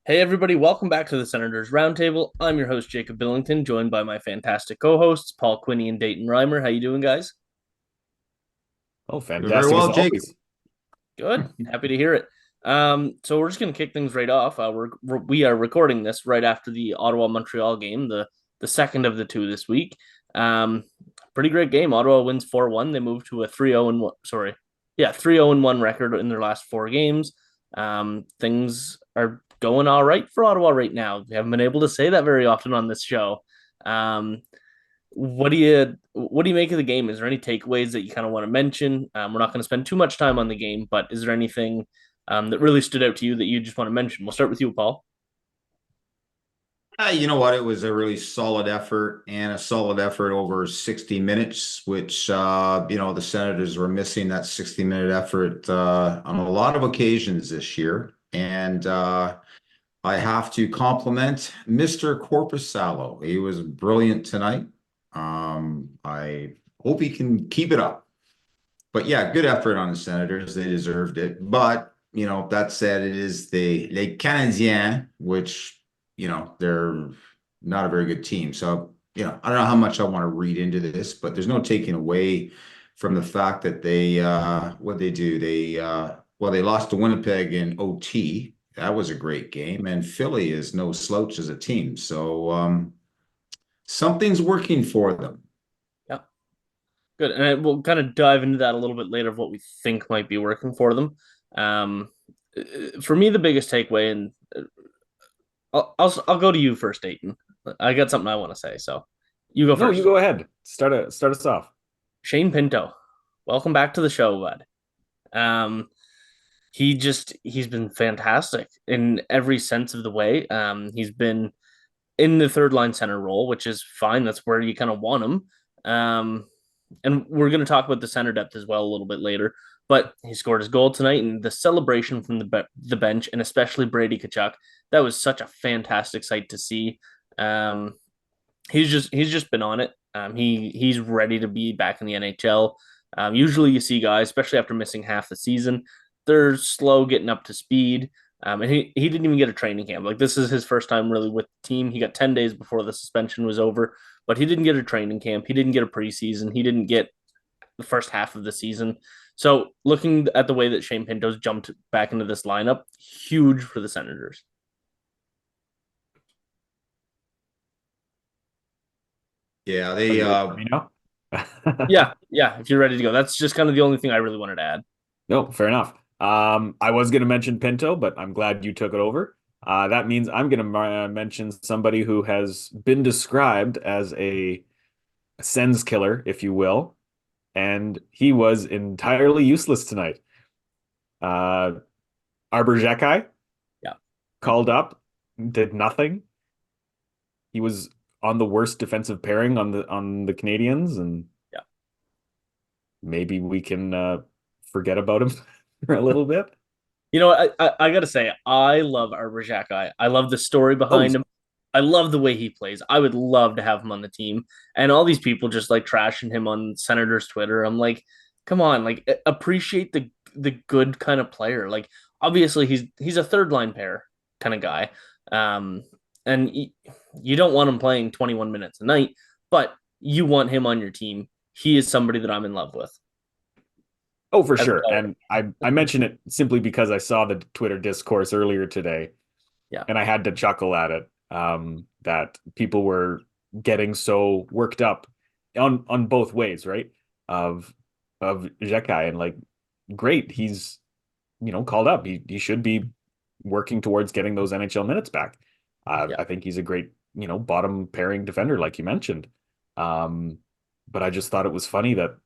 Hey everybody, welcome back to the Senators Roundtable. I'm your host Jacob Billington, joined by my fantastic co-hosts Paul Quinney and Dayton Reimer. How you doing, guys? Oh, Doing very fantastic as well, Jake. always. Good. Happy to hear it. So we're just going to kick things right off. We are recording this right after the Ottawa Montreal game, the second of the two this week. Um, Pretty great game. Ottawa wins 4-1. They move to a 3-0 and 1, sorry. Yeah, 3-0 and 1 record in their last four games. Things are going all right for Ottawa right now. We haven't been able to say that very often on this show. Um, what do you make of the game? Is there any takeaways that you kind of want to mention? We're not going to spend too much time on the game, but is there anything that really stood out to you that you just want to mention? We'll start with you, Paul. You know what? It was a really solid effort and a solid effort over 60 minutes, which, the Senators were missing that 60-minute effort on a lot of occasions this year. And I have to compliment Mr. Corpusalo. He was brilliant tonight. I hope he can keep it up. But yeah, good effort on the Senators. They deserved it. But, that said, it is the Les Canadiens, which, they're not a very good team. So, I don't know how much I want to read into this, but there's no taking away from the fact that what they do, they lost to Winnipeg in OT. That was a great game. And Philly is no slouch as a team. So, something's working for them. Yeah, good. And we'll kind of dive into that a little bit later of what we think might be working for them. Um, for me, the biggest takeaway, and I'll go to you first, Dayton. I got something I want to say, so you go No, you first. go ahead. Start us off. Shane Pinto, welcome back to the show, bud. Um, he's been fantastic in every sense of the way. He's been in the third line center role, which is fine. That's where you kind of want him. Um, and we're going to talk about the center depth as well a little bit later. But he scored his goal tonight, and the celebration from the bench, and especially Brady Tkachuk, that was such a fantastic sight to see. Um, he's just been on it. He's ready to be back in the NHL. Usually, you see guys, especially after missing half the season, they're slow getting up to speed. And he didn't even get a training camp. Like, this is his first time really with the team. He got 10 days before the suspension was over, but he didn't get a training camp. He didn't get a preseason. He didn't get the first half of the season. So looking at the way that Shane Pinto's jumped back into this lineup, huge for the Senators. Yeah, Are they you ready for me now? Yeah. If you're ready to go, that's just kind of the only thing I really wanted to add. No, fair enough. I was going to mention Pinto, but I'm glad you took it over. That means I'm going to mention somebody who has been described as a sens killer, if you will, and he was entirely useless tonight. Uh, Arbor Xhekaj Yeah. called up, did nothing. He was on the worst defensive pairing on the Canadiens, and Yeah. maybe we can forget about him for a little bit. You know, I gotta say, I love Arbor Xhekaj. I love the story Oh, behind him. I love the way he plays. I would love to have him on the team. And all these people just like trashing him on Senators Twitter. I'm like, come on, like appreciate the good kind of player. Like, obviously he's a third line pair kind of guy. Um, and you don't want him playing 21 minutes a night, but you want him on your team. He is somebody that I'm in love with oh, for as a sure. player. And I mention it simply because I saw the Twitter discourse earlier today, Yeah. and I had to chuckle at it. That people were getting so worked up on both ways, right? Of Xhekaj, and like, great, he's called up. He should be working towards getting those NHL minutes back. Yeah. I think he's a great bottom pairing defender, like you mentioned. Um, but I just thought it was funny that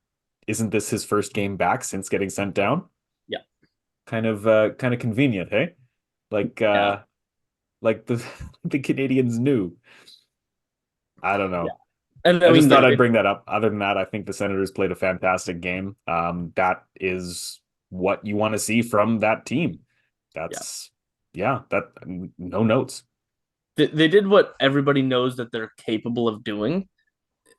isn't this his first game back since getting sent down? Yeah. Kind of convenient, hey? Like Yeah. like the the Canadians knew. I don't Yeah. know. And I I just mean, thought I'd bring that up. Other than that, I think the Senators played a fantastic game. That is what you want to see from that team. yeah. That's yeah, that no notes. They did what everybody knows that they're capable of doing,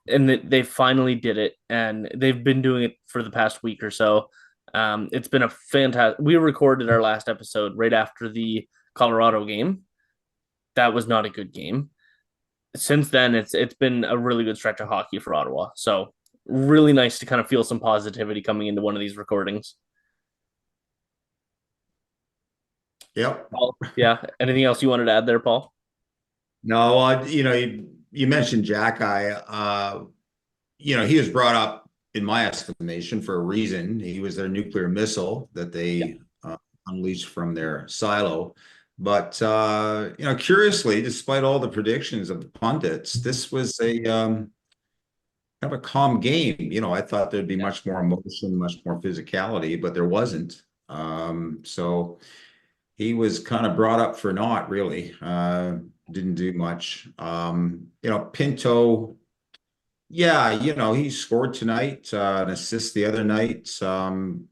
and that they finally did it, and they've been doing it for the past week or so. It's been a fantastic. We recorded our last episode right after the Colorado game, that was not a good game. Since then, it's been a really good stretch of hockey for Ottawa. So really nice to kind of feel some positivity coming into one of these recordings. Yep. Paul, yeah. Anything else you wanted to add there, Paul? No, you mentioned Jack. He was brought up, in my estimation, for a reason. He was their nuclear missile that Yeah. they unleashed from their silo. But curiously, despite all the predictions of the pundits, this was a kind of a calm game. I thought there'd be Yeah. much more emotion, much more physicality, but there wasn't. So he was kind of brought up for naught, really. Didn't do much. Pinto, yeah, he scored tonight, an assist the other night. And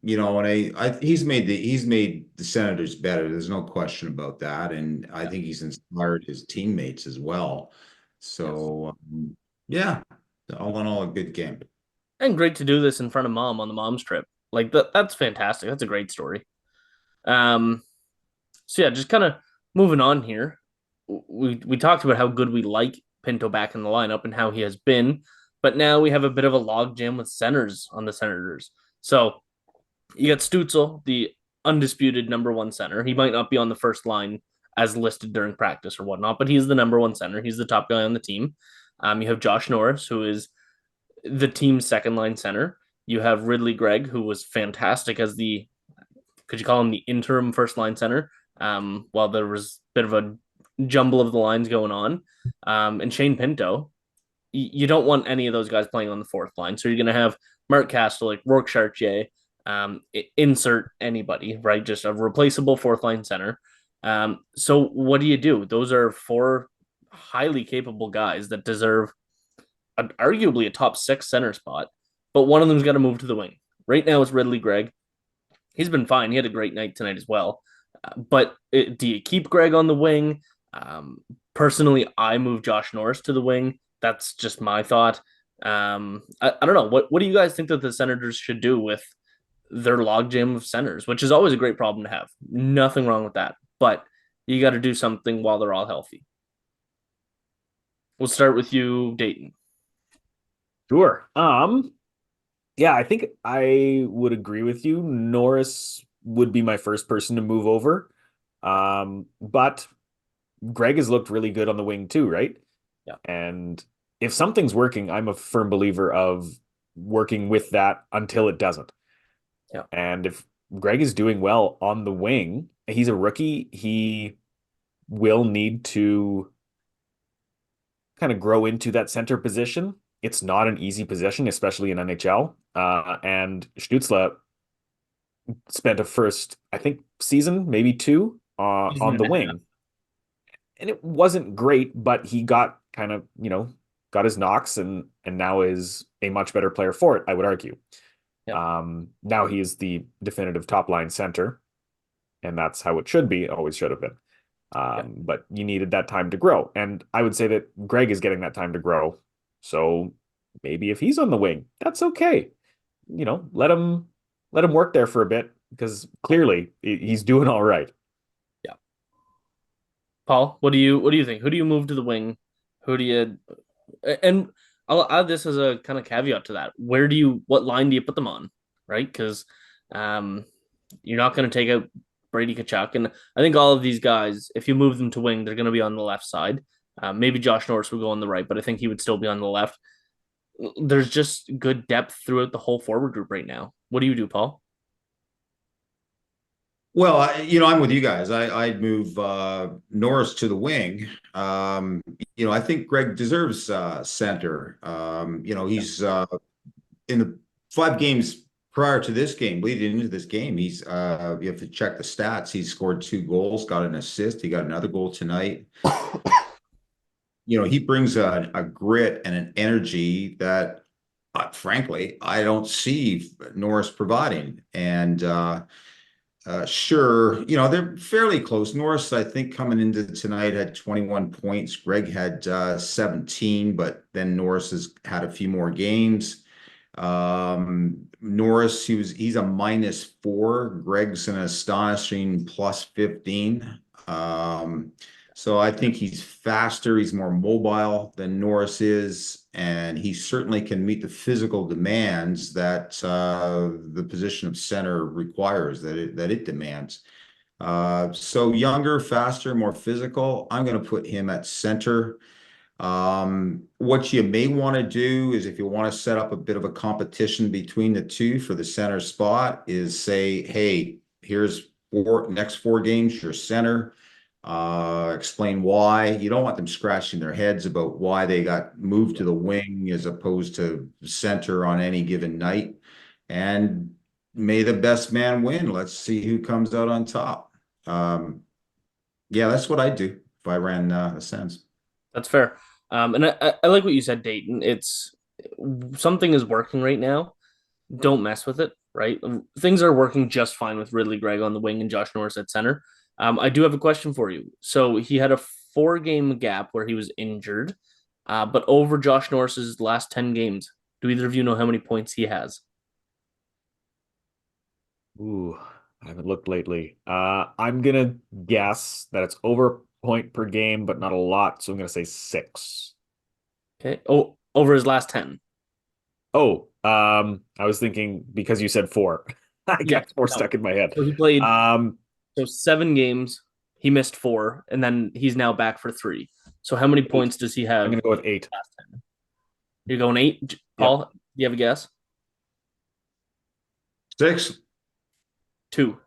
he's made the Senators better. There's no question about that. And I Yeah. think he's inspired his teammates as well. Yes. So yeah, all in all, a good game. And great to do this in front of mom on the mom's trip. Like that's fantastic. That's a great story. Um, so yeah, just kind of moving on here. We talked about how good we like Pinto back in the lineup and how he has been, but now we have a bit of a logjam with centers on the Senators. So you got Stutzel, the undisputed number one center. He might not be on the first line as listed during practice or whatnot, but he's the number one center. He's the top guy on the team. You have Josh Norris, who is the team's second line center. You have Ridley Gregg, who was fantastic as the, could you call him the interim first line center? While there was a bit of a jumble of the lines going on. And Shane Pinto, you don't want any of those guys playing on the fourth line. So you're going to have Mark Castle, Rourke Chartier, insert anybody, right? Just a replaceable fourth line center. So what do? Those are four highly capable guys that deserve arguably a top six center spot, but one of them's got to move to the wing. Right now it's Ridley Gregg. He's been fine. He had a great night tonight as well. Do you keep Gregg on the wing? Personally, I move Josh Norris to the wing. That's just my thought. I don't know. What do you guys think that the Senators should do with their logjam of centers, which is always a great problem to have. Nothing wrong with that. But you got to do something while they're all healthy. We'll start with you, Dayton. Sure. Yeah, I think I would agree with you. Norris would be my first person to move over. But Greg has looked really good on the wing too, right? Yeah. And if something's working, I'm a firm believer of working with that until it doesn't. Yeah. And if Greg is doing well on the wing, he's a rookie. He will need to kind of grow into that center position. It's not an easy position, especially in NHL. And Stützle spent a first, I think, season, maybe two, on the wing. And it wasn't great, but he got kind of, got his knocks and now is a much better player for it, I would argue. Yeah. Now he is the definitive top line center, and that's how it should be, always should have been. But you needed that time to grow. And I would say that Greg is getting that time to grow. So maybe if he's on the wing, that's okay. Let him work there for a bit because clearly he's doing all right. Yeah. Paul, what do you think? Who do you move to the wing? Who do you and I'll add this as a kind of caveat to that. What line do you put them on? Right? Because you're not going to take out Brady Tkachuk. And I think all of these guys, if you move them to wing, they're going to be on the left side. Maybe Josh Norris would go on the right, but I think he would still be on the left. There's just good depth throughout the whole forward group right now. What do you do, Paul? Well, I'm with you guys. I'd move Norris to the wing. I think Greg deserves center. He's in the 5 games prior to this game, leading into this game, you have to check the stats. He's scored 2 goals, got an assist. He got another goal tonight. He brings a grit and an energy that, frankly, I don't see Norris providing. And sure, they're fairly close. Norris, I think, coming into tonight had 21 points. Greg had 17, but then Norris has had a few more games. Norris, he's a -4. Greg's an astonishing +15. So I think he's faster, he's more mobile than Norris is, and he certainly can meet the physical demands that the position of center requires, that it demands. So younger, faster, more physical. I'm going to put him at center. What you may want to do is if you want to set up a bit of a competition between the two for the center spot is say, hey, here's next 4 games, your center. Explain why. You don't want them scratching their heads about why they got moved to the wing as opposed to center on any given night. And may the best man win. Let's see who comes out on top. Yeah, that's what I'd do if I ran the Sens. That's fair. And I like what you said, Dayton. It's something is working right now. Don't mess with it, right? Things are working just fine with Ridley Gregg on the wing and Josh Norris at center. I do have a question for you. So he had a 4 game gap where he was injured, but over Josh Norris's last 10 games, do either of you know how many points he has? Ooh, I haven't looked lately. I'm gonna guess that it's over a point per game, but not a lot. So I'm gonna say 6. Okay. Oh, over his last 10. Oh, I was thinking because you said 4. I Yeah. got 4 No. stuck in my head. So he played Um, 7 games. He missed 4, and then he's now back for 3. So how many 8. points does he have? I'm gonna go with 8. Last 10? You're going 8, Yep. Paul. Do you have a guess? 6. 2.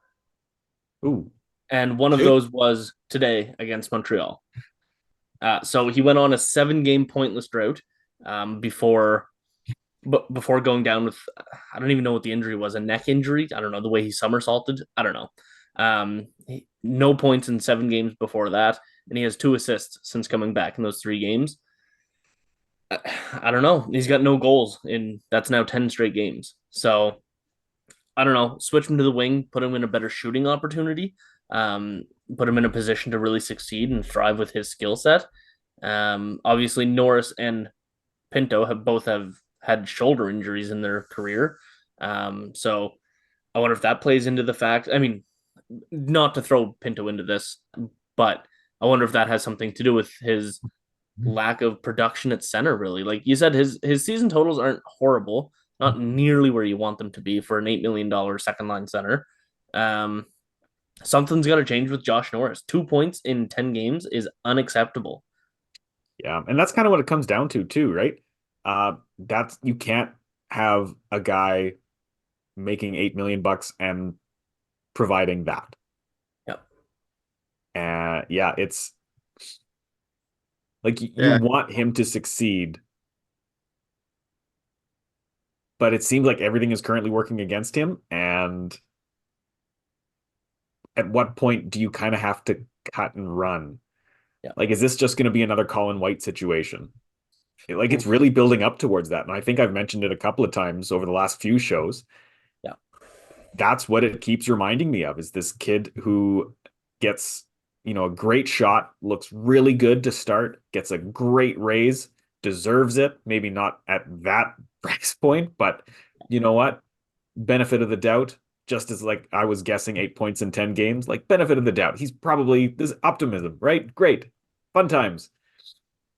Ooh, And one of 2. those was today against Montreal. So he went on a 7 game pointless drought before going down with, I don't even know what the injury was, a neck injury. I don't know, the way he somersaulted. I don't know. No points in 7 games before that, and he has 2 assists since coming back in those 3 games. I don't know. He's got no goals in that's now 10 straight games. So I don't know. Switch him to the wing, put him in a better shooting opportunity, put him in a position to really succeed and thrive with his skill set. Obviously, Norris and Pinto have had shoulder injuries in their career. So I wonder if that plays into the fact. I mean, not to throw Pinto into this, but I wonder if that has something to do with his lack of production at center, really. Like you said, his season totals aren't horrible, not nearly where you want them to be for an $8 million second line center. Um, Something's got to change with Josh Norris. 2 points in 10 games is unacceptable. yeah, and that's kind of what it comes down to too, right? That's you can't have a guy making 8 million bucks and providing that. Yep. And yeah, it's like you Yeah. want him to succeed, but it seems like everything is currently working against him. And at what point do you kind of have to cut and run? Yeah. Like, is this just going to be another Colin White situation? Like, it's really building up towards that. And I think I've mentioned it a couple of times over the last few shows. Yeah. That's what it keeps reminding me of, is this kid who gets, a great shot, looks really good to start, gets a great raise, deserves it. Maybe not at that price point, but you know what? Benefit of the doubt, just as like I was guessing 8 points in 10 games, like benefit of the doubt. He's probably this optimism, right? Great. Fun times.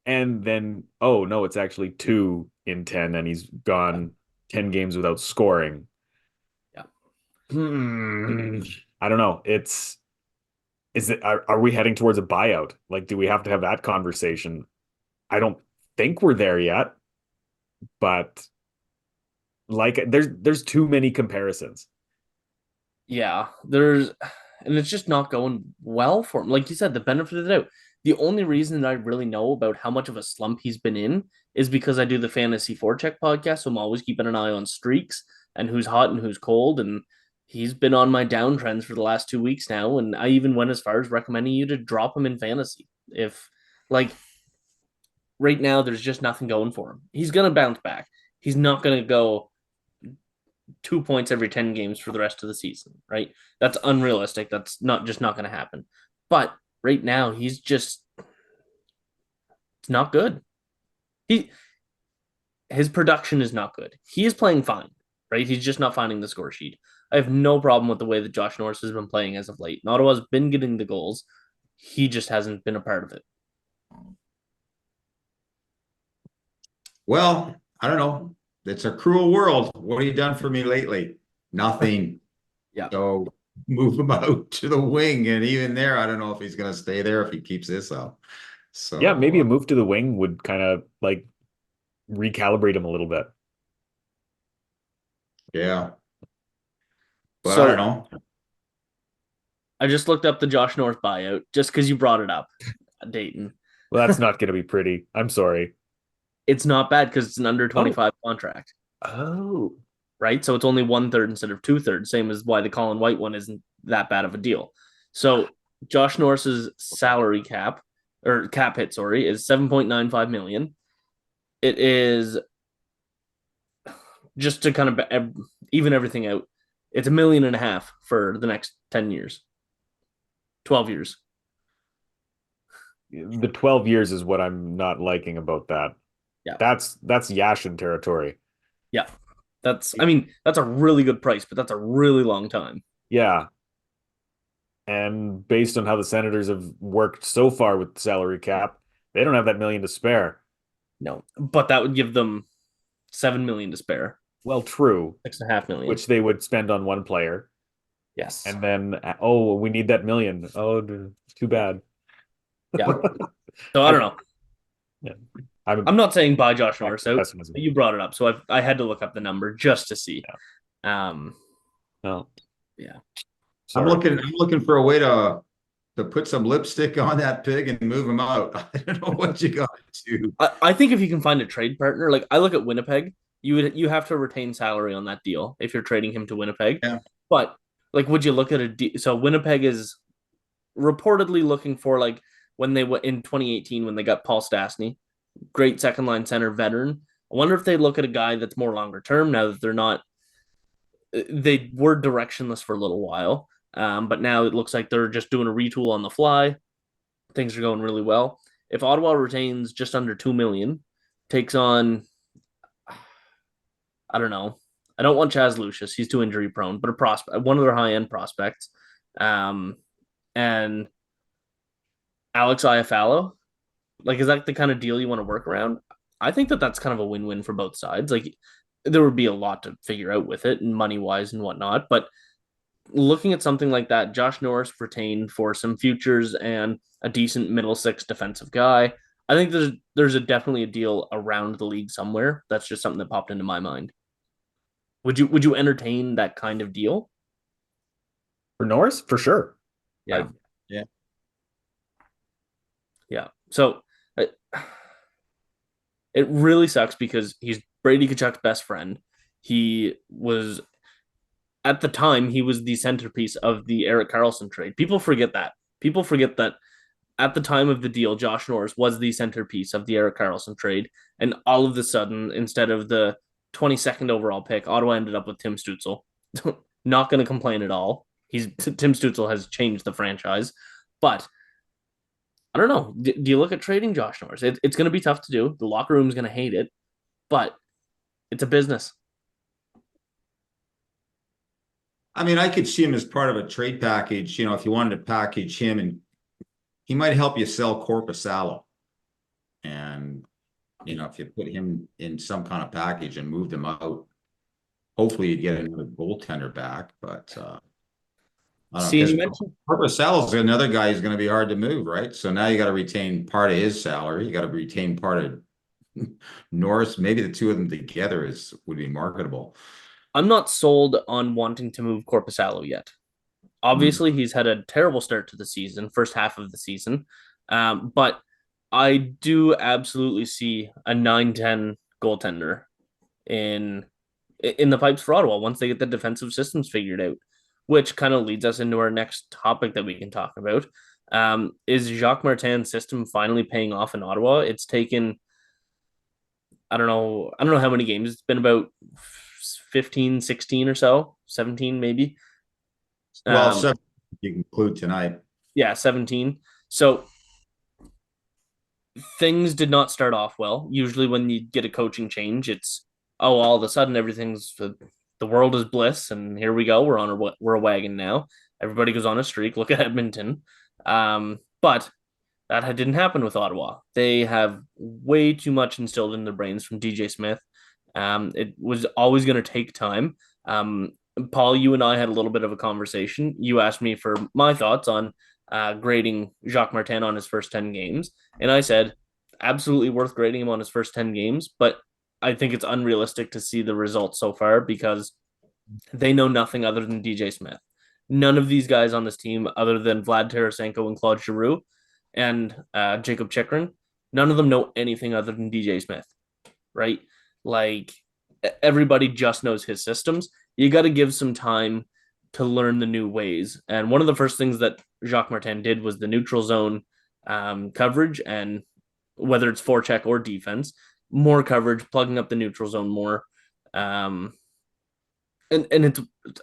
And then, oh no, it's actually 2 in 10 and he's gone 10 games without scoring. Yeah. I don't know. Are we heading towards a buyout? Like, do we have to have that conversation? I don't think we're there yet, but like there's too many comparisons. Yeah, and it's just not going well for him. Like you said, the benefit of the doubt. The only reason that I really know about how much of a slump he's been in is because I do the fantasy forecheck podcast, so I'm always keeping an eye on streaks and who's hot and who's cold. And he's been on my downtrends for the last 2 weeks now, and I even went as far as recommending you to drop him in fantasy. If like right now, there's just nothing going for him. He's gonna bounce back. He's not gonna go 2 points every 10 games for the rest of the season, right? That's unrealistic. That's not going to happen. But right now, it's not good. His production is not good. He is playing fine, right? He's just not finding the score sheet. I have no problem with the way that Josh Norris has been playing as of late. Ottawa's been getting the goals. He just hasn't been a part of it. Well, I don't know. It's a cruel world. What have you done for me lately? Nothing. Yeah. So move him out to the wing. And even there, I don't know if he's going to stay there if he keeps this up. Yeah, maybe So, a move to the wing would kind of like recalibrate him a little bit. yeah. But I don't So know. I just looked up the Josh Norris buyout just because you brought it up, Dayton. Well, that's not going to be pretty. I'm sorry. It's not bad because it's an under Oh, 25 contract, oh, right? So it's only 1/3 instead of 2/3, same as why the Colin White one isn't that bad of a deal. So Josh Norris's salary cap or cap hit, sorry, is 7.95 million. It is just to kind of even everything out. It's 1.5 million for the next 10 years, 12 years. the 12 years is what I'm not liking about that. Yeah. That's Yashin territory. Yeah. That's a really good price, but that's a really long time. Yeah. And based on how the Senators have worked so far with the salary cap, they don't have that million to spare. No, but that would give them 7 million to spare, Well, true, 6.5 million. which they would spend on one player. Yes. And then, oh, we need that million. Oh, too bad. Yeah. So I don't know. Yeah. I'm not saying buy Josh Norris out. Pessimism. You brought it up, so I had to look up the number just to see. No. Yeah. I'm Sorry. looking for a way to put some lipstick on that pig and move him out. I don't know what you got to do. I think if you can find a trade partner, like I look at Winnipeg, you have to retain salary on that deal if you're trading him to Winnipeg. Yeah. But like, would you look at so Winnipeg is reportedly looking for like when they went in 2018 when they got Paul Stastny, great second line center veteran. I wonder if they look at a guy that's more longer term now that they're not. They were directionless for a little while, but now it looks like they're just doing a retool on the fly. Things are going really well. If Ottawa retains just under 2 million, takes on, I don't know. I don't want Chaz Lucius. He's too injury prone, but a prospect, one of their high end prospects, and Alex Iafallo. Like, is that the kind of deal you want to work around? I think that that's kind of a win win for both sides. Like, there would be a lot to figure out with it, and money wise and whatnot. But looking at something like that, Josh Norris retained for some futures and a decent middle six defensive guy. I think there's definitely a deal around the league somewhere. That's just something that popped into my mind. Would you entertain that kind of deal? For Norris, for sure. Yeah. Yeah. Yeah. So it really sucks because he's Brady Tkachuk's best friend. He was at the time he was the centerpiece of the Erik Karlsson trade. People forget that. People forget that at the time of the deal, Josh Norris was the centerpiece of the Erik Karlsson trade, and all of a sudden, instead of the 22nd overall pick, Ottawa ended up with Tim Stützle. Not going to complain at all. Tim Stützle has changed the franchise, but I don't know. Do you look at trading Josh Norris? It's going to be tough to do. The locker room is going to hate it, but it's a business. I mean, I could see him as part of a trade package. If you wanted to package him, and he might help you sell Korpisalo. And if you put him in some kind of package and moved him out, hopefully you'd get another goaltender back. But I don't See, know. you mentioned Korpisalo is another guy who's going to be hard to move, right? So now you got to retain part of his salary. You got to retain part of Norris. Maybe the two of them together would be marketable. I'm not sold on wanting to move Korpisalo yet. Obviously, he's had a terrible start to the season, first half of the season. But I do absolutely see a 9-10 goaltender in the pipes for Ottawa once they get the defensive systems figured out, which kind of leads us into our next topic that we can talk about. Is Jacques Martin's system finally paying off in Ottawa? It's taken, I don't know how many games. It's been about 15, 16 or so, 17 maybe. Well, you can include tonight. Yeah, 17. So things did not start off well. Usually when you get a coaching change, it's, all of a sudden everything's, the world is bliss and here we go. We're a wagon now. Everybody goes on a streak. Look at Edmonton. But that didn't happen with Ottawa. They have way too much instilled in their brains from DJ Smith. It was always going to take time. Paul, you and I had a little bit of a conversation. You asked me for my thoughts on grading Jacques Martin on his first 10 games. And I said, absolutely worth grading him on his first 10 games. But I think it's unrealistic to see the results so far because they know nothing other than DJ Smith. None of these guys on this team, other than Vlad Tarasenko and Claude Giroux and Jacob Chikrin, none of them know anything other than DJ Smith, right? Like everybody just knows his systems. You got to give some time to learn the new ways. And one of the first things that Jacques Martin did was the neutral zone coverage, and whether it's forecheck or defense, more coverage, plugging up the neutral zone more. And it's,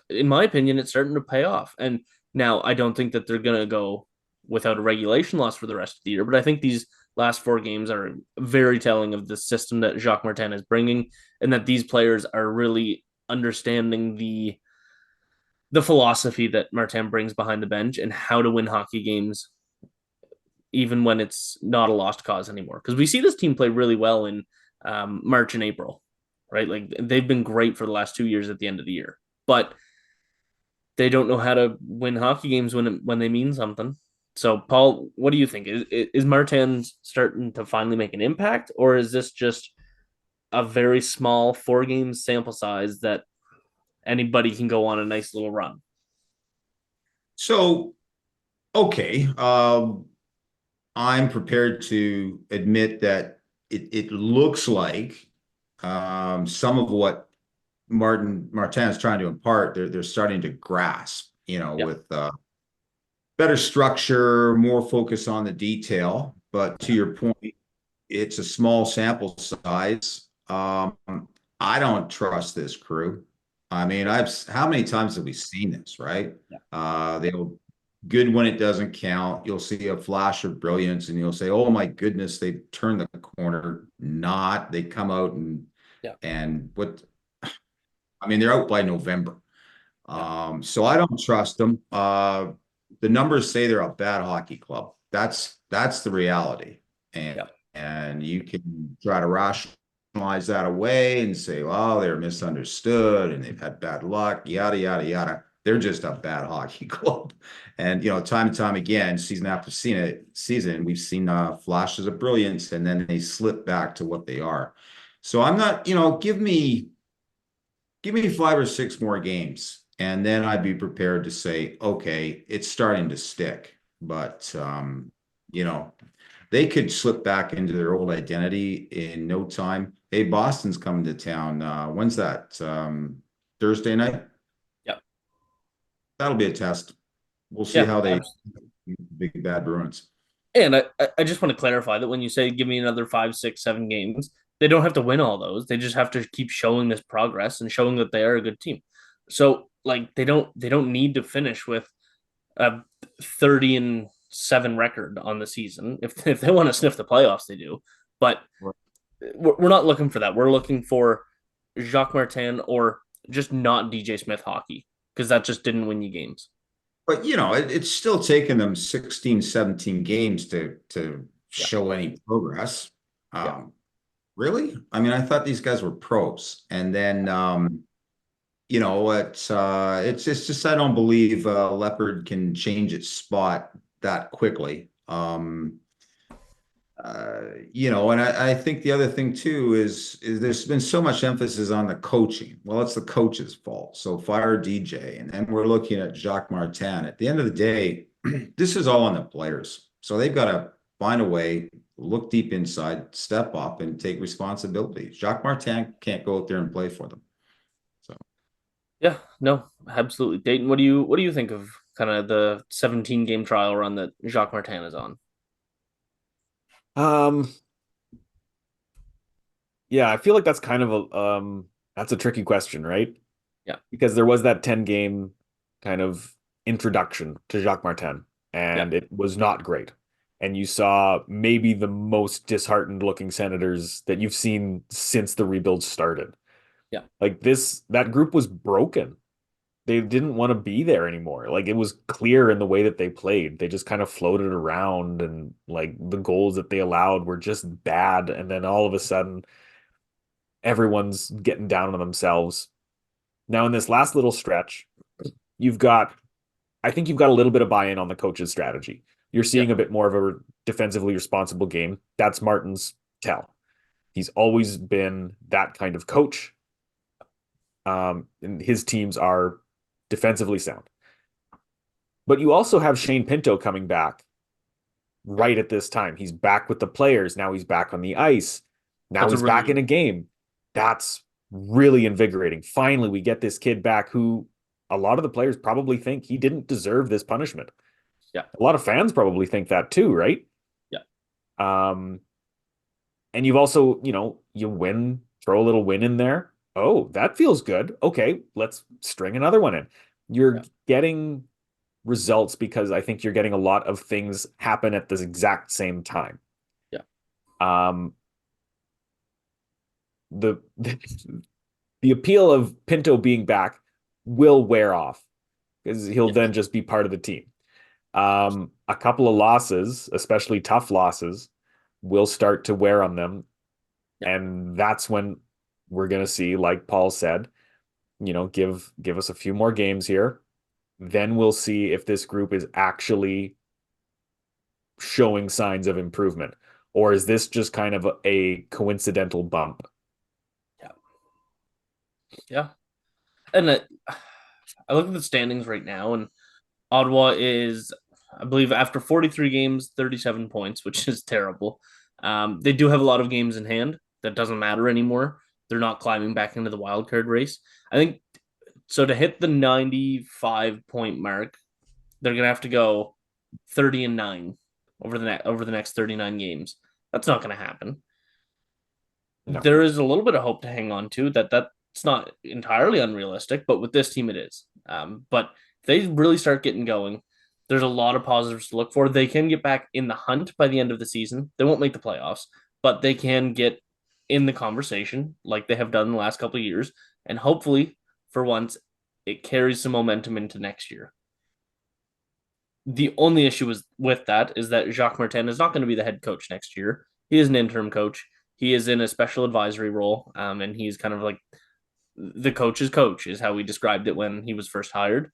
in my opinion, it's starting to pay off. And now I don't think that they're gonna go without a regulation loss for the rest of the year, but I think these last four games are very telling of the system that Jacques Martin is bringing, and that these players are really understanding the philosophy that Martin brings behind the bench and how to win hockey games even when it's not a lost cause anymore. Because we see this team play really well in March and April, right? Like they've been great for the last 2 years at the end of the year, but they don't know how to win hockey games when they mean something. So, Paul, what do you think? Is Martin starting to finally make an impact, or is this just a very small 4 game sample size that anybody can go on a nice little run? So, okay. I'm prepared to admit that it looks like some of what Martin is trying to impart, they're starting to grasp, Yeah. with better structure, more focus on the detail. But to your point, it's a small sample size. I don't trust this crew. I mean, how many times have we seen this, right? They'll good when it doesn't count. You'll see a flash of brilliance and you'll say, "Oh my goodness, they've turned the corner." Not, they come out Yeah. and what I mean, they're out by November. So I don't trust them. The numbers say they're a bad hockey club. That's the reality. And Yeah. and you can try to rationalize that away and say, "Well, they're misunderstood and they've had bad luck, yada yada yada." They're just a bad hockey club. And time and time again, season after season, we've seen flashes of brilliance, and then they slip back to what they are. So I'm not, give me 5 or 6 more games, and then I'd be prepared to say, okay, it's starting to stick. But you know, they could slip back into their old identity in no time. Hey, Boston's coming to town. When's that? Thursday night? Yep. That'll be a test. We'll see Yeah. how they big bad Bruins. And I just want to clarify that when you say give me another 5, 6, 7 games, they don't have to win all those. They just have to keep showing this progress and showing that they are a good team. So like they don't need to finish with a 30-7 record on the season. If they want to sniff the playoffs, they do. But we're not looking for that. We're looking for Jacques Martin or just not DJ Smith hockey, because that just didn't win you games. But it's still taken them 16, 17 games to Yeah. show any progress. Yeah. Really? I mean, I thought these guys were pros. And then it's just I don't believe Leopard can change its spot that quickly. And I think the other thing too is there's been so much emphasis on the coaching. Well, it's the coach's fault. So fire DJ. And then we're looking at Jacques Martin. At the end of the day, this is all on the players. So they've got to find a way, look deep inside, step up, and take responsibility. Jacques Martin can't go out there and play for them. So Yeah, no, absolutely. Dayton, what do you think of kind of the 17 game trial run that Jacques Martin is on? Um, yeah, I feel like that's kind of that's a tricky question, right? Yeah. Because there was that 10 game kind of introduction to Jacques Martin, Yeah. and it was not great. And you saw maybe the most disheartened looking Senators that you've seen since the rebuild started. Yeah. Like that group was broken. they didn't want to be there anymore. Like it was clear in the way that they played. They just kind of floated around and like the goals that they allowed were just bad. And then all of a sudden, everyone's getting down on themselves. Now, in this last little stretch, you've got, I think you've got a little bit of buy-in on the coach's strategy. You're seeing Yeah. a bit more of a defensively responsible game. That's Martin's tell. He's always been that kind of coach. And his teams are defensively sound. But you also have Shane Pinto coming back right at this time. He's back with the players. Now he's back on the ice. Now That's a he's really back in good. a game. That's really invigorating. Finally, we get this kid back who a lot of the players probably think he didn't deserve this punishment. Yeah. A lot of fans probably think that too, right? Yeah. Um, and you've also, you win, throw a little win in there. Oh, that feels good. Okay, let's string another one in. You're Yeah. getting results because I think you're getting a lot of things happen at the exact same time. Yeah. Um, the the appeal of Pinto being back will wear off because he'll Yes. then just be part of the team. A couple of losses, especially tough losses, will start to wear on them. Yeah. And that's when we're going to see, like Paul said, give us a few more games here. Then we'll see if this group is actually showing signs of improvement. Or is this just kind of a coincidental bump? Yeah. Yeah. And I look at the standings right now, and Ottawa is, I believe, after 43 games, 37 points, which is terrible. They do have a lot of games in hand. That doesn't matter anymore. They're not climbing back into the wild card race. I think so. To hit the 95-point mark, they're gonna have to go 30-9 over the next 39 games. That's not gonna happen. No. There is a little bit of hope to hang on to that's not entirely unrealistic, but with this team it is. But if they really start getting going, there's a lot of positives to look for. They can get back in the hunt by the end of the season. They won't make the playoffs, but they can get in the conversation like they have done in the last couple of years. And hopefully, for once, it carries some momentum into next year. The only issue with that is that Jacques Martin is not going to be the head coach next year. He is an interim coach. He is in a special advisory role, and he's kind of like the coach's coach, is how we described it when he was first hired.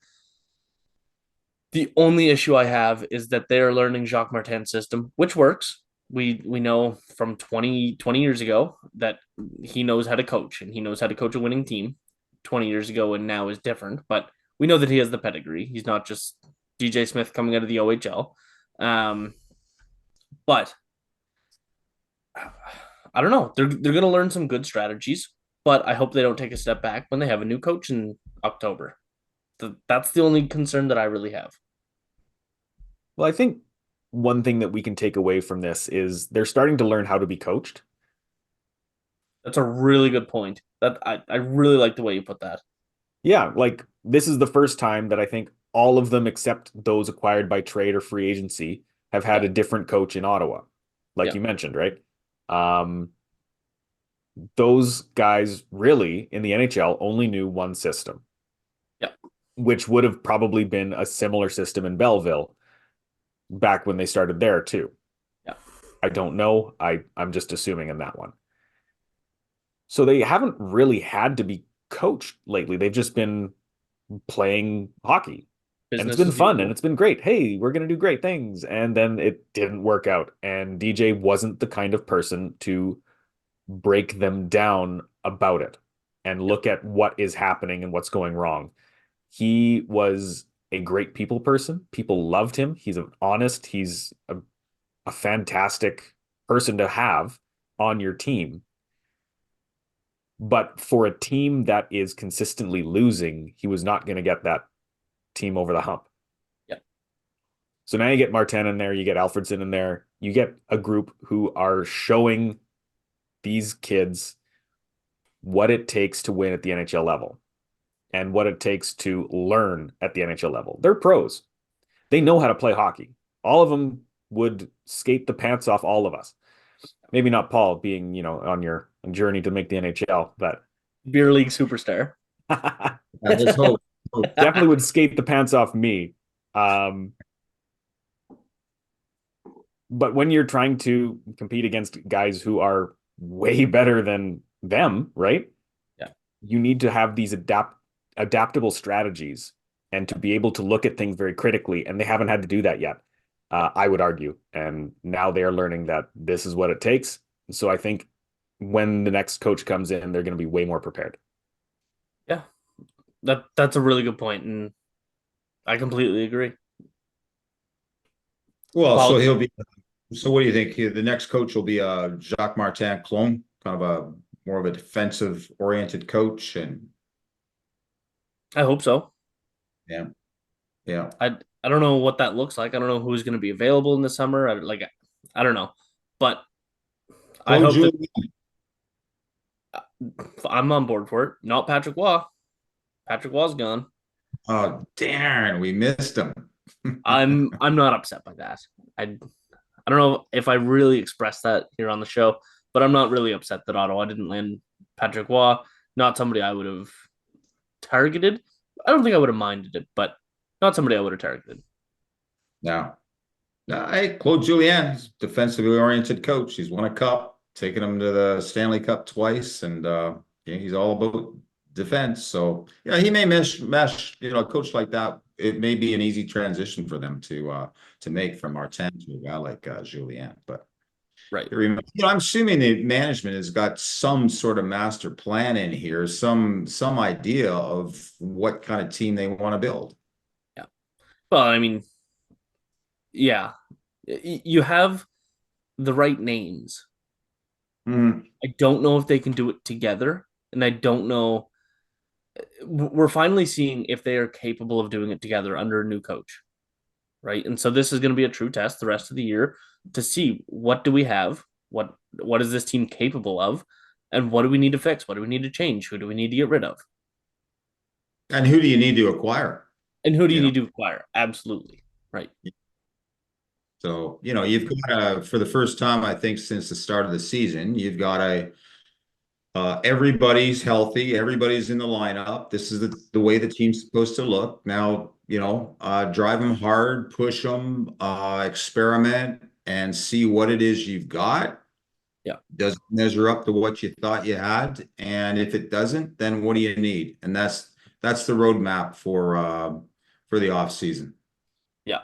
The only issue I have is that they are learning Jacques Martin's system, which works. We know from 20 years ago that he knows how to coach, and he knows how to coach a winning team 20 years ago, and now is different. But we know that he has the pedigree. He's not just DJ Smith coming out of the OHL. But I don't know. They're going to learn some good strategies, but I hope they don't take a step back when they have a new coach in October. That's the only concern that I really have. Well, I think one thing that we can take away from this is they're starting to learn how to be coached. That's a really good point. I really like the way you put that. Yeah, like this is the first time that I think all of them, except those acquired by trade or free agency, have had Yeah. a different coach in Ottawa, like Yeah. you mentioned, right? Um, those guys really in the NHL only knew one system, Yeah. which would have probably been a similar system in Belleville back when they started there too. Yeah. I don't know. I'm just assuming in that one. So they haven't really had to be coached lately. They've just been playing hockey. And it's Business been as fun usual. and it's been great. Hey, we're going to do great things. And then it didn't work out. And DJ wasn't the kind of person to break them down about it and look at what is happening and what's going wrong. He was a great people person. People loved him. He's honest. He's a fantastic person to have on your team. But for a team that is consistently losing, he was not going to get that team over the hump. Yeah. So now you get Martin in there, you get Alfredson in there, you get a group who are showing these kids what it takes to win at the NHL level and what it takes to learn at the NHL level. They're pros. They know how to play hockey. All of them would skate the pants off all of us. Maybe not Paul being, on your journey to make the NHL, but Beer league superstar. Let's hope. Definitely would skate the pants off me. Um, but when you're trying to compete against guys who are way better than them, right? Yeah. You need to have these adaptable strategies and to be able to look at things very critically. And they haven't had to do that yet, I would argue. And now they are learning that this is what it takes. So I think when the next coach comes in, they're going to be way more prepared. Yeah, that's a really good point, and I completely agree. Well, so Paul, he'll be. So what do you think? The next coach will be a Jacques Martin clone, kind of a more of a defensive oriented coach, and I hope so. yeah, yeah. I don't know what that looks like. I don't know who's going to be available in the summer. I don't know, but I Claude hope that Julien. I'm on board for it. Not Patrick Waugh. Patrick Waugh's gone. Oh, darn, we missed him. I'm not upset by that. I don't know if I really expressed that here on the show, but I'm not really upset that Ottawa didn't land Patrick Waugh. Not somebody I would have targeted. I don't think I would have minded it, but not somebody I would have targeted. No, no. Hey, Claude Julien, he's a defensively oriented coach. He's won a cup, taken him to the Stanley Cup twice, and yeah, he's all about defense. So yeah, he may mesh. A coach like that, it may be an easy transition for them to make from Martin to a guy like Julien. But Right. I'm assuming the management has got some sort of master plan in here, some idea of what kind of team they want to build. Yeah. Well, I mean, yeah, you have the right names. Mhm. I don't know if they can do it together, and I don't know. We're finally seeing if they are capable of doing it together under a new coach, right? And so this is going to be a true test the rest of the year to see what do we have, what is this team capable of, and what do we need to fix? What do we need to change? Who do we need to get rid of? And who do you need to acquire? And who do you You know, need to acquire? Absolutely. Right. so you've got for the first time, I think, since the start of the season, you've got everybody's healthy, everybody's in the lineup. This is the way the team's supposed to look. Now, drive them hard, push them, experiment, and see what it is you've got. Yeah. Does it measure up to what you thought you had? And if it doesn't, then what do you need? And that's the roadmap for the off season. Yeah.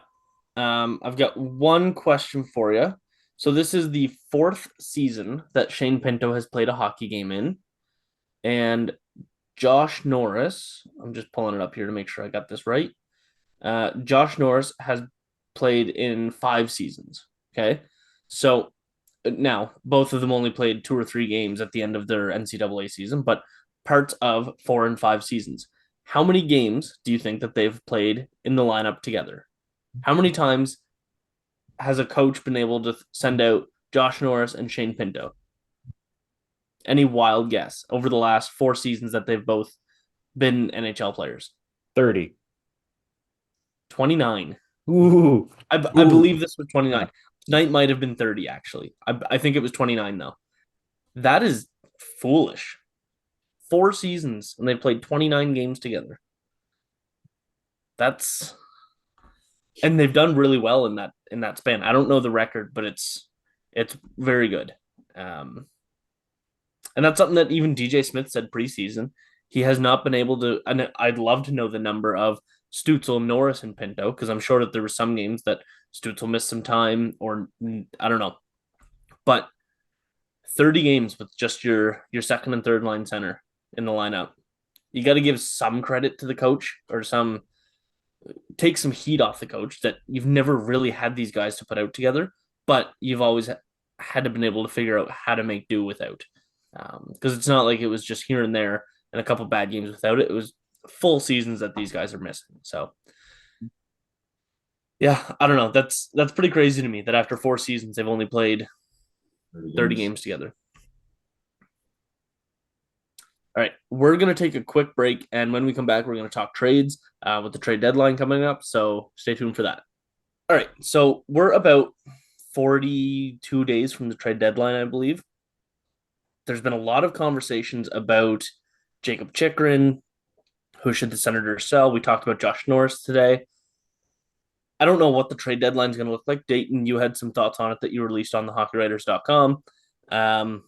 I've got one question for you. So this is the fourth season that Shane Pinto has played a hockey game in, and Josh Norris. I'm just pulling it up here to make sure I got this right. Josh Norris has played in 5 seasons. Okay, so now both of them only played 2 or 3 games at the end of their NCAA season, but parts of 4 and 5 seasons. How many games do you think that they've played in the lineup together? How many times has a coach been able to send out Josh Norris and Shane Pinto? Any wild guess over the last 4 seasons that they've both been NHL players? 30. 29. Ooh. I believe this was 29. Tonight might have been 30, actually. I think it was 29, though. That is foolish. 4 seasons, and they've played 29 games together. That's and they've done really well in that span. I don't know the record, but it's very good. And that's something that even DJ Smith said preseason. He has not been able to, and I'd love to know the number of Stützle, Norris, and Pinto, because I'm sure that there were some games that Stützle missed some time, or I don't know. But 30 games with just your second and third line center in the lineup. You got to give some credit to the coach, or take some heat off the coach that you've never really had these guys to put out together, but you've always had to been able to figure out how to make do without. Because it's not like it was just here and there and a couple bad games without it. It was full seasons that these guys are missing. So yeah, I don't know. That's pretty crazy to me that after 4 seasons they've only played 30 games together. All right, we're going to take a quick break, and when we come back, we're going to talk trades with the trade deadline coming up, so stay tuned for that. All right, so we're about 42 days from the trade deadline, I believe. There's been a lot of conversations about Jacob Chychrun, Who should the Senators sell? We talked about Josh Norris today. I don't know what the trade deadline is going to look like. Dayton, you had some thoughts on it that you released on the hockeywriters.com. Um,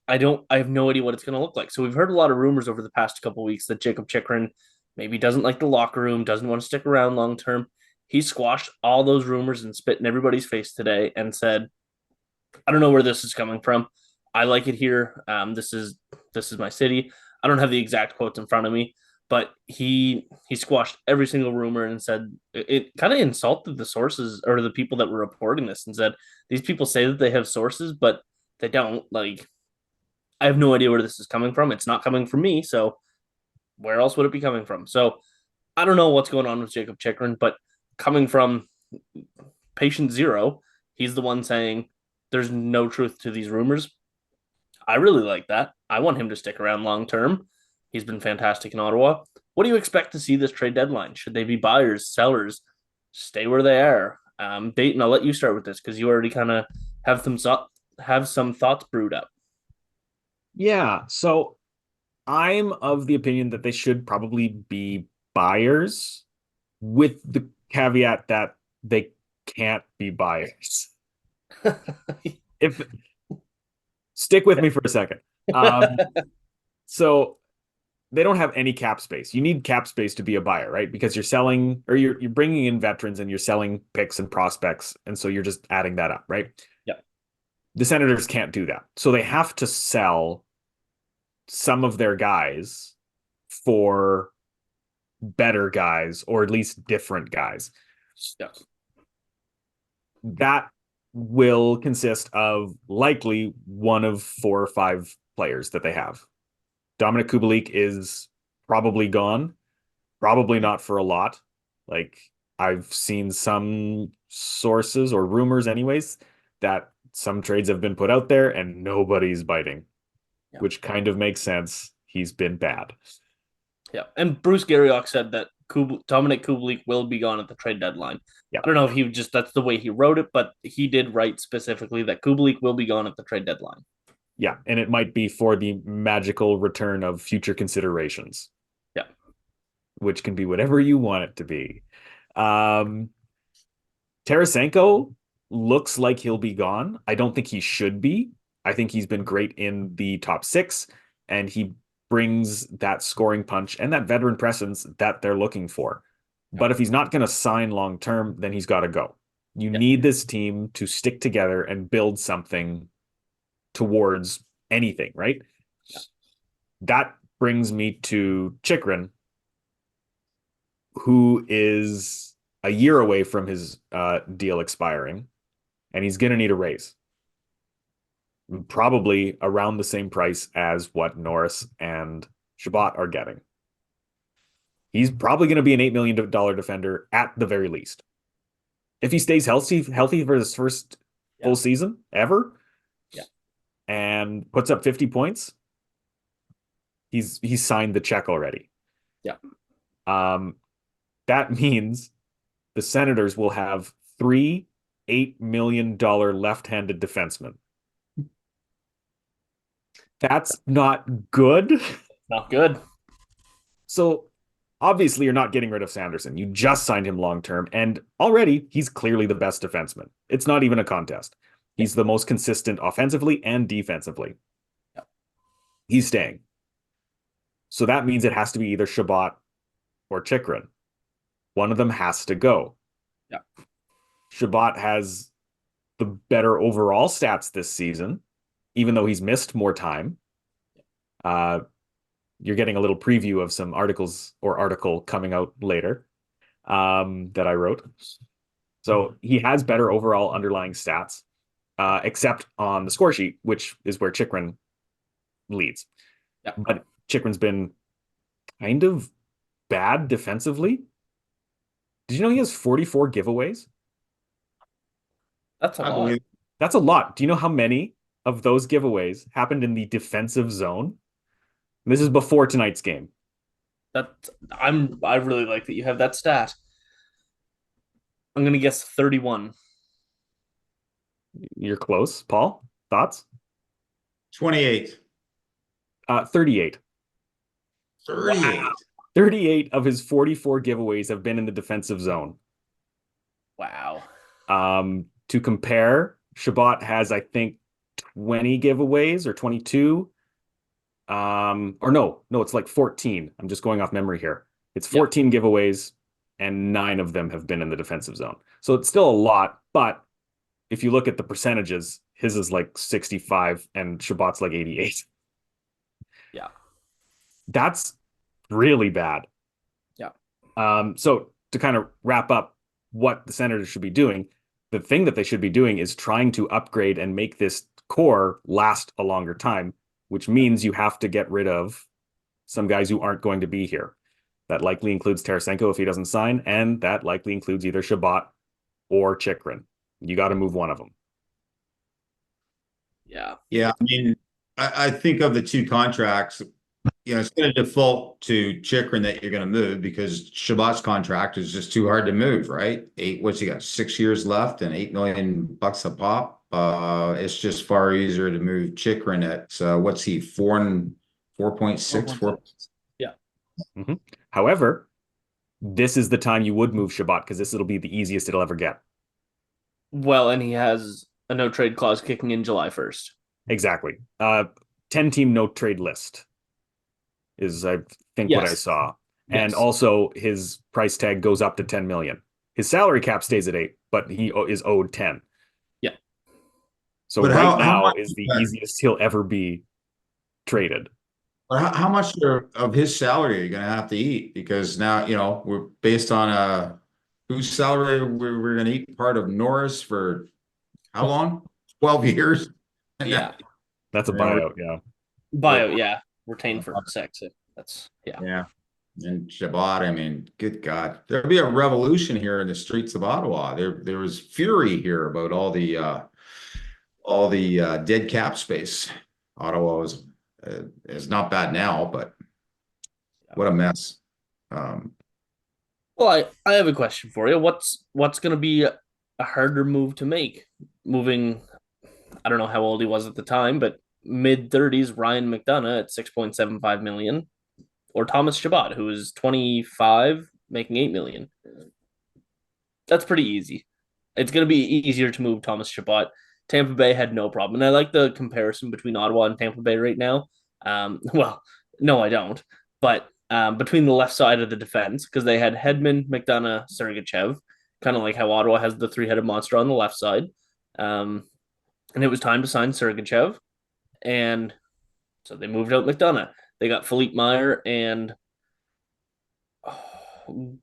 I have no idea what it's going to look like. So we've heard a lot of rumors over the past couple of weeks that Jacob Chikrin maybe doesn't like the locker room, doesn't want to stick around long term. He squashed all those rumors and spit in everybody's face today and said, I don't know where this is coming from. I like it here. This is my city. I don't have the exact quotes in front of me, but he squashed every single rumor and said it kind of insulted the sources or the people that were reporting this and said these people say that they have sources, but they don't. Like, I have no idea where this is coming from. It's not coming from me, so where else would it be coming from? So I don't know what's going on with Jacob Chikrin, but coming from patient zero, he's the one saying there's no truth to these rumors. I really like that. I want him to stick around long term. He's been fantastic in Ottawa. What do you expect to see this trade deadline? Should they be buyers, sellers, stay where they are? Dayton, I'll let you start with this because you already kind of have some thoughts brewed up. Yeah, so I'm of the opinion that they should probably be buyers with the caveat that they can't be buyers. If Stick with me for a second. So they don't have any cap space. You need cap space to be a buyer, right? Because you're selling or you're bringing in veterans and you're selling picks and prospects, and so you're just adding that up, right? Yeah. The Senators can't do that. So they have to sell some of their guys for better guys or at least different guys. Yeah. That will consist of likely one of 4 or 5 players that they have. Dominic Kubalik is probably gone, probably not for a lot. Like, I've seen some sources or rumors anyways that some trades have been put out there and nobody's biting, which kind of makes sense. He's been bad. Yeah, and Bruce Garriock said that Dominic Kubalik will be gone at the trade deadline. Yeah. I don't know if he just that's the way he wrote it, but he did write specifically that Kubalik will be gone at the trade deadline. Yeah, and it might be for the magical return of future considerations. Yeah. Which can be whatever you want it to be. Tarasenko looks like he'll be gone. I don't think he should be. I think he's been great in the top 6, and he brings that scoring punch and that veteran presence that they're looking for. But if he's not going to sign long term, then he's got to go. You need this team to stick together and build something towards anything, right? Yeah. That brings me to Chikrin, who is a year away from his deal expiring, and he's going to need a raise. Probably around the same price as what Norris and Chabot are getting. He's probably going to be an $8 million defender at the very least. If he stays healthy for his first full season ever, and puts up 50 points, he's signed the check already. Yeah. That means the Senators will have 3 $8 million left-handed defensemen. That's not good. Not good. So obviously you're not getting rid of Sanderson. You just signed him long-term, and already he's clearly the best defenseman. It's not even a contest. He's the most consistent offensively and defensively. Yeah. He's staying. So that means it has to be either Chabot or Chikrin. One of them has to go. Yeah. Chabot has the better overall stats this season, even though he's missed more time. You're getting a little preview of some article coming out later that I wrote. So he has better overall underlying stats, except on the score sheet, which is where Chikrin leads. Yeah. But Chikrin's been kind of bad defensively. Did you know he has 44 giveaways? That's a lot. That's a lot. Do you know how many of those giveaways happened in the defensive zone? This is before tonight's game. I really like that you have that stat. I'm gonna guess 31. You're close. Paul, thoughts? 28. 38. 38. 38 of his 44 giveaways have been in the defensive zone. Wow. To compare, Chabot has, I think, 20 giveaways or 22. Or no, it's like 14. I'm just going off memory here. It's 14 giveaways, and 9 of them have been in the defensive zone. So it's still a lot, but if you look at the percentages, his is like 65 and Chabot's like 88. Yeah. That's really bad. Yeah. So to kind of wrap up what the Senators should be doing, the thing that they should be doing is trying to upgrade and make this core last a longer time, which means you have to get rid of some guys who aren't going to be here. That likely includes Tarasenko if he doesn't sign, and that likely includes either Chabot or Chychrun. You got to move one of them. Yeah. Yeah, I mean, I think of the 2 contracts, it's going to default to Chychrun that you're going to move because Chabot's contract is just too hard to move, right? What's he got? 6 years left and $8 million a pop. It's just far easier to move Chychrun at what's he 4.6, 4. Yeah. Mm-hmm. However, this is the time you would move Chabot because it'll be the easiest it'll ever get. Well, and he has a no trade clause kicking in July 1st. Exactly. 10-team no trade list is, I think, what I saw. And also his price tag goes up to 10 million. His salary cap stays at 8, but he is owed 10. Yeah. So but right now is the easiest he'll ever be traded. But how much of his salary are you going to have to eat? Because now, we're based on whose salary we're going to eat part of Norris for how long? 12 years? Yeah. That's a buyout, yeah. Buyout, yeah. Retained for 6. That's, yeah. Yeah. And Chabot, I mean, good God. There'll be a revolution here in the streets of Ottawa. There was fury here about all the dead cap space. Ottawa is not bad now, but what a mess. Well, I have a question for you. What's going to be a harder move to make? Moving, I don't know how old he was at the time, but mid-30s Ryan McDonagh at $6.75 million, or Thomas Chabot, who is 25, making $8 million. That's pretty easy. It's going to be easier to move Thomas Chabot. Tampa Bay had no problem. And I like the comparison between Ottawa and Tampa Bay right now. Well, no, I don't. But between the left side of the defense, because they had Hedman, McDonagh, Sergachev, kind of like how Ottawa has the 3-headed monster on the left side. And it was time to sign Sergachev. And so they moved out McDonagh. They got Philippe Meyer and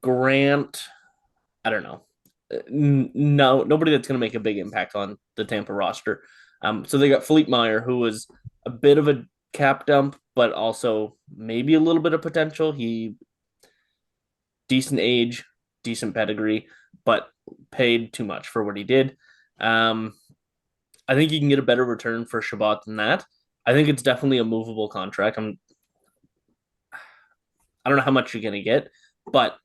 Grant. I don't know. No, nobody that's going to make a big impact on the Tampa roster. So they got Philippe Meyer, who was a bit of a cap dump, but also maybe a little bit of potential. He decent age, decent pedigree, but paid too much for what he did. I think you can get a better return for Chabot than that. I think it's definitely a movable contract. I don't know how much you're going to get, but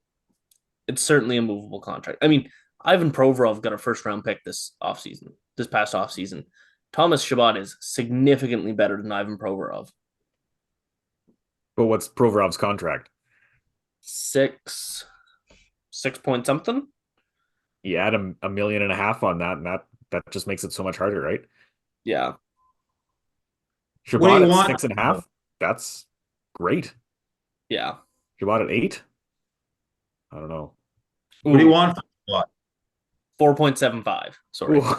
it's certainly a movable contract. I mean, Ivan Provorov got a first-round pick this past offseason. Thomas Chabot is significantly better than Ivan Provorov. But what's Provorov's contract? 6 point something? You add $1.5 million on that, and that just makes it so much harder, right? Yeah. Chabot at 6.5? That's great. Yeah. Chabot at 8? I don't know. What do you want for Chabot? 4.75. Sorry. Ooh.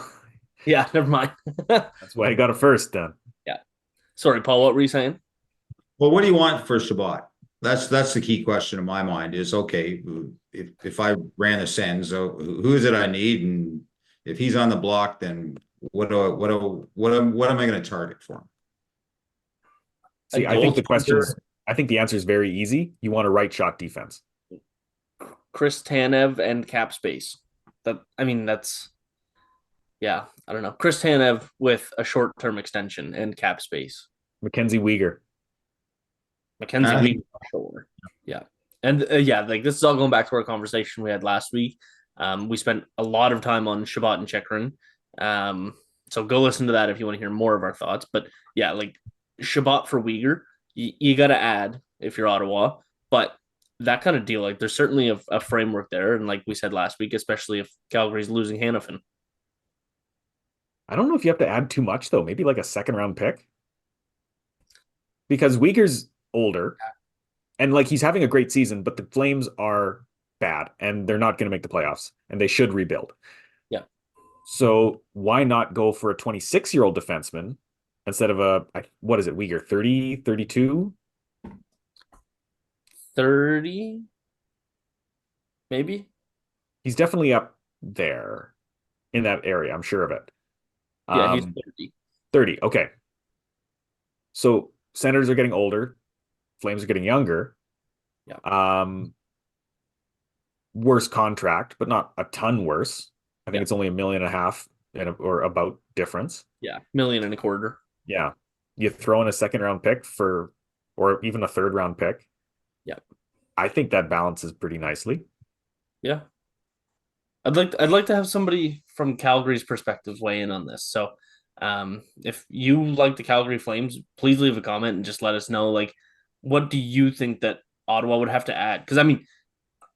Yeah, never mind. That's why he got it first then. Yeah. Sorry, Paul, what were you saying? Well, what do you want for Chabot? That's the key question in my mind is, okay, if I ran the Sens, who is it I need? And if he's on the block, then what am I going to target for him? See, I think the answer is very easy. You want a right shot defense. Chris Tanev and cap space. Yeah, I don't know. Chris Tanev with a short-term extension and cap space. Mackenzie Weegar. Weegar, sure. Yeah. And like this is all going back to our conversation we had last week. We spent a lot of time on Chabot and Chychrun. So go listen to that if you want to hear more of our thoughts. But yeah, like Chabot for Weegar, you got to add if you're Ottawa. But that kind of deal. Like there's certainly a framework there, and like we said last week, especially if Calgary's losing Hanifin. I don't know if you have to add too much though. Maybe like a second round pick, because Uyghur's older and like he's having a great season, but the Flames are bad and they're not going to make the playoffs and they should rebuild. Yeah. So why not go for a 26-year-old defenseman instead of what is it, Uyghur, 30, 32? 30, maybe. He's definitely up there in that area. I'm sure of it. Yeah, he's 30. 30. Okay. So Senators are getting older. Flames are getting younger. Yeah. Worse contract, but not a ton worse. I think Yeah. it's only $1.5 million or about difference. Yeah, $1.25 million. Yeah. You throw in a second round pick or even a third round pick. Yeah. I think that balances pretty nicely. Yeah. I'd like to have somebody from Calgary's perspective weigh in on this. So, if you like the Calgary Flames, please leave a comment and just let us know, like, what do you think that Ottawa would have to add? Because I mean,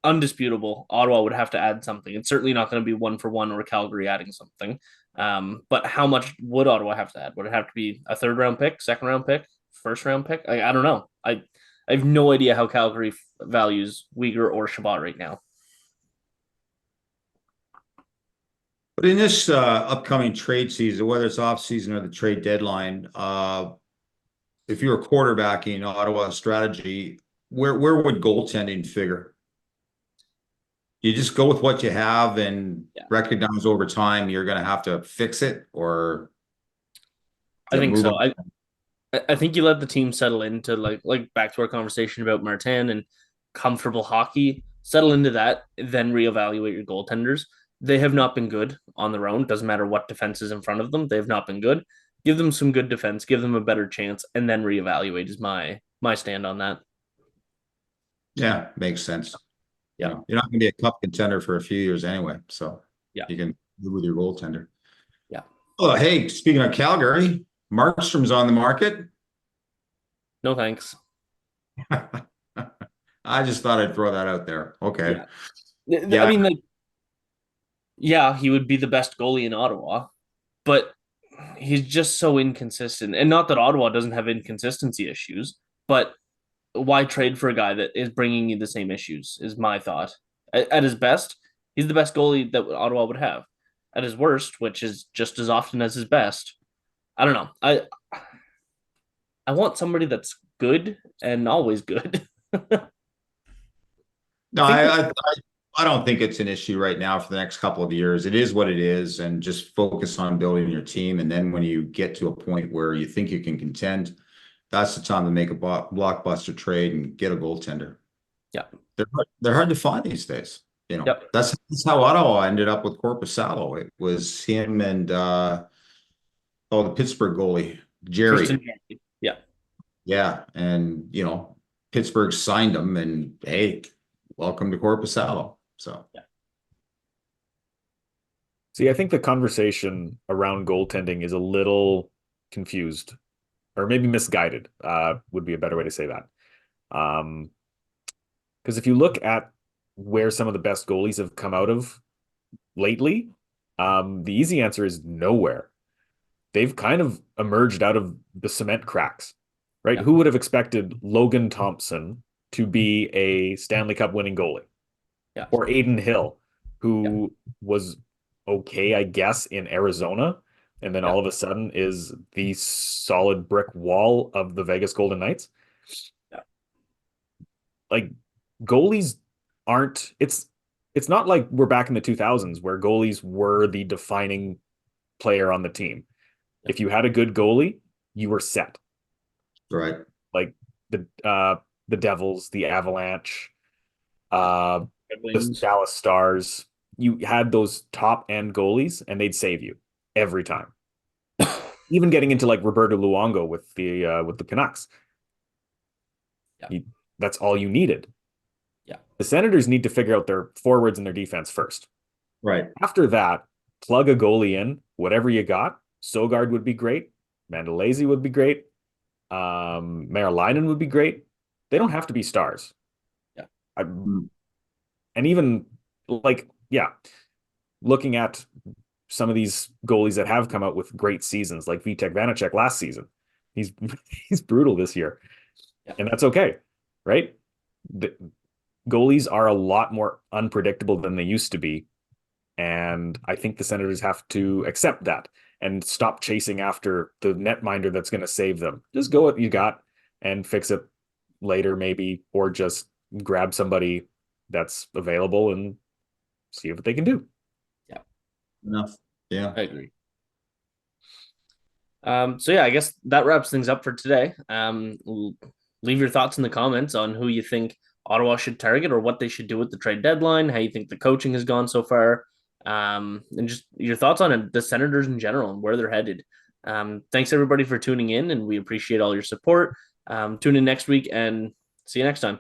undisputable, Ottawa would have to add something. It's certainly not going to be 1-for-1 or Calgary adding something. But how much would Ottawa have to add? Would it have to be a third round pick, second round pick, first round pick? I don't know. I have no idea how Calgary values Uyghur or Chabot right now. But in this upcoming trade season, whether it's off season or the trade deadline, if you were quarterbacking Ottawa's strategy, where would goaltending figure? You just go with what you have and recognize over time you're going to have to fix it, or I think move so. on? I think you let the team settle into like back to our conversation about Martin and comfortable hockey, settle into that, then reevaluate your goaltenders. They have not been good on their own. Doesn't matter what defense is in front of them. They have not been good. Give them some good defense, give them a better chance, and then reevaluate is my stand on that. Yeah, makes sense. Yeah. You know, you're not going to be a cup contender for a few years anyway, so Yeah. you can live with your goaltender. Yeah. Oh, hey, speaking of Calgary, Markstrom's on the market. No thanks. I just thought I'd throw that out there. Okay. I mean, like, yeah, he would be the best goalie in Ottawa, but he's just so inconsistent. And not that Ottawa doesn't have inconsistency issues, but why trade for a guy that is bringing you the same issues is my thought. At his best, he's the best goalie that Ottawa would have. At his worst, which is just as often as his best, I don't know. I want somebody that's good and always good. No, I don't think it's an issue right now for the next couple of years. It is what it is, and just focus on building your team. And then when you get to a point where you think you can contend, that's the time to make a blockbuster trade and get a goaltender. Yeah. They're hard to find these days. You know, Yep. that's how Ottawa ended up with Korpisalo. It was him and the Pittsburgh goalie, Jerry. Yeah. Yeah. And you know, Pittsburgh signed him, and hey, welcome to Korpisalo. So yeah. See, I think the conversation around goaltending is a little confused or maybe misguided, would be a better way to say that. Because if you look at where some of the best goalies have come out of lately, the easy answer is nowhere. They've kind of emerged out of the cement cracks, right? Yeah. Who would have expected Logan Thompson to be a Stanley Cup winning goalie? Yeah. Or Aiden Hill, who was okay, I guess, in Arizona, and then all of a sudden is the solid brick wall of the Vegas Golden Knights. Yeah. Like, goalies aren't, it's not like we're back in the 2000s where goalies were the defining player on the team. Yeah. If you had a good goalie, you were set. Right. Like the Devils, the Avalanche, the Dallas Stars, you had those top end goalies and they'd save you every time. Even getting into like Roberto Luongo with the Canucks. Yeah. That's all you needed. Yeah. The Senators need to figure out their forwards and their defense first. Right. After that, plug a goalie in, whatever you got. Sogard would be great. Mandolese would be great. Merilainen would be great. They don't have to be stars. Yeah. I, and even like, yeah, looking at some of these goalies that have come out with great seasons, like Vitek Vanacek last season, he's he's brutal this year, and that's okay, right? The goalies are a lot more unpredictable than they used to be, and I think the Senators have to accept that and stop chasing after the netminder that's going to save them. Just go what you got and fix it later, maybe, or just grab somebody that's available and see what they can do. Yeah. Enough. Yeah. I agree. So yeah, I guess that wraps things up for today. Leave your thoughts in the comments on who you think Ottawa should target or what they should do with the trade deadline, how you think the coaching has gone so far, and just your thoughts on it, the Senators in general and where they're headed. Thanks everybody for tuning in, and we appreciate all your support. Tune in next week and see you next time.